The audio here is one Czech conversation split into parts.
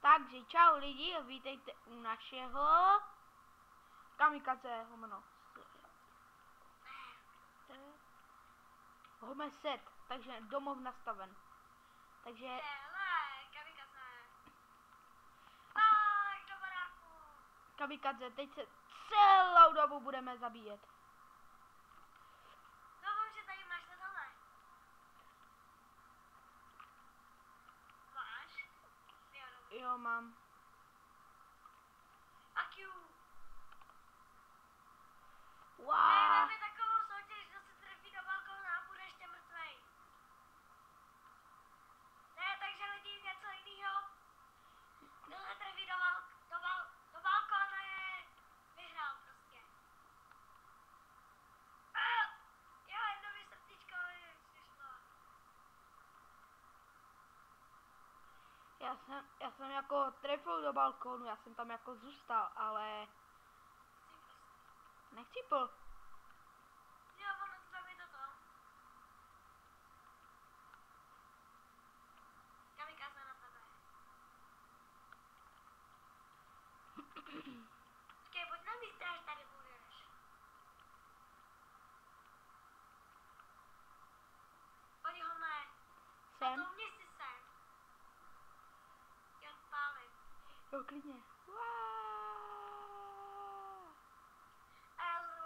Takže čau lidi, vítejte u našeho kamikaze Home set, takže domov nastaven. Takže kamikaze, teď se celou dobu budeme zabíjet. Doufám, že tady máš na dole. Máš? Jo, mám. Akju. Wow. Máme takovou soutěž, kdo se trefí do balkóna a bude ještě mrtvej. Ne, takže lidi, něco jiného. Kdo se trefí do balkóna je vyhrál prostě. Jo, jedno mi srdíčko přišlo. Já jsem jako trefil do balkónu, já jsem tam jako zůstal, ale nechcípl. Jo, ono to tam je toto. Kamikaze na tebe. Počkej, pojď na místě, až tady budeš. Pojď ho ne. Jsem? A to mě si sem. Já spálím. Jo, klidně. A já zrovna.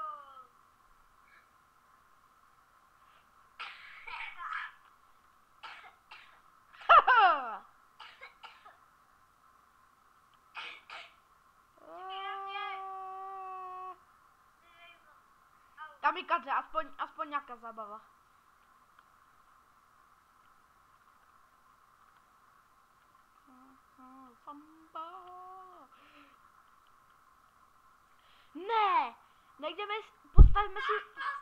Kamikaze, aspoň nějaká zábava. Ne, nejdeme, postavíme si...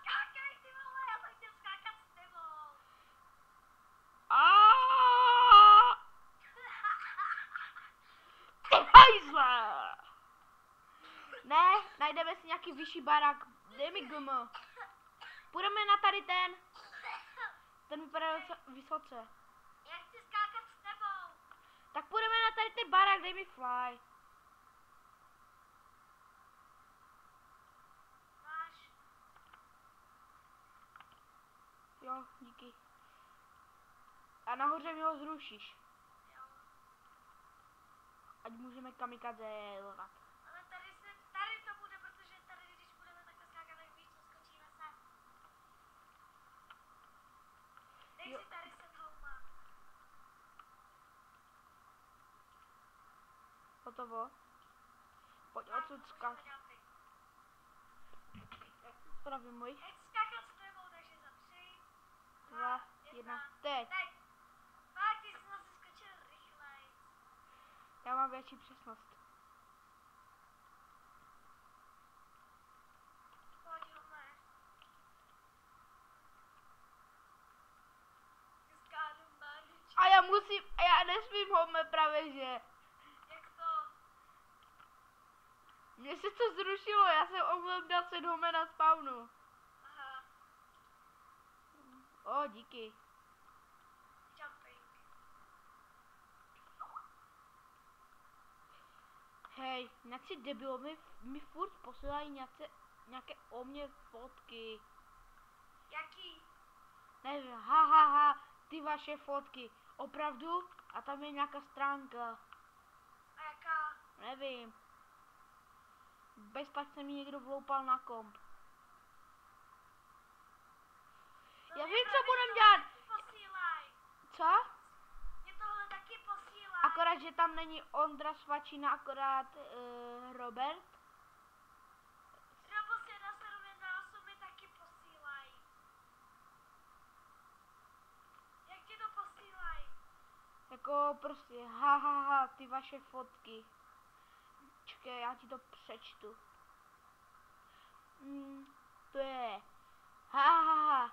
Skákej, ty vole, já jsem chtěl skákat s tebou. Ty hajzle! Ne, najdeme si nějaký vyšší barák, dej mi gm. Půjdeme na tady ten vypadá vysoce. Já chci skákat s tebou. Tak půjdeme na tady ten barák, dej mi fly. Máš. Jo, díky. A nahoře mi ho zrušíš. Jo. Ať můžeme kamikaze lovat. Ale tady to bude, protože tady, když budeme takhle skákat, tak víš, co skočíme sem. Dej Jo. si tady set houma. Hotovo. Pojď odsud skákat. Pravý můj. Já chci skákat s tebou, takže za 3, 2, 1, teď. Teď. Fakt, ty jsi zase skočil rychlej. Já mám větší přesnost. Pojď home. Skádu barvičku. A já nesmím home právě že. Jak to? Mně se to zrušilo, já jsem omylem dal set home na spawnu. Aha, O, díky. jumping. Hej, nějaký debilovi mi furt posílají nějaké o mě fotky. Jaký? Nevím, ha, ty vaše fotky. Opravdu? A tam je nějaká stránka. A jaká? Nevím. Bez tak se mi někdo vloupal na komp. To Já mě vím, co právě budem tohle dělat. taky posílaj. Co? Mě tohle taky posílaj. Akorát, že tam není Ondra Svačina, akorát Robert. Robo 778 mi taky posílaj. Jak ti to posílaj? Jako prostě, ha, ty vaše fotky. Čekaj, já ti to přečtu. To je, ha,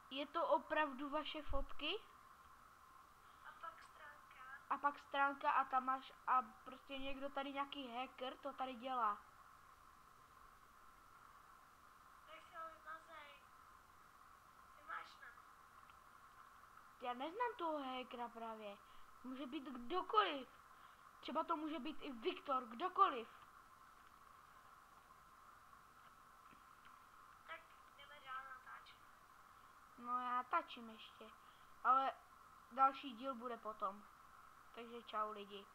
je to opravdu vaše fotky? A pak stránka. A pak stránka a tam máš, a prostě někdo tady nějaký hacker to tady dělá. Tak si ho vymazej. Ty máš na. Já neznám toho hackera právě. Může být kdokoliv. Třeba to může být i Viktor, kdokoliv. Tak jdeme dál natáčet. No já tačím ještě. Ale další díl bude potom. Takže čau lidi.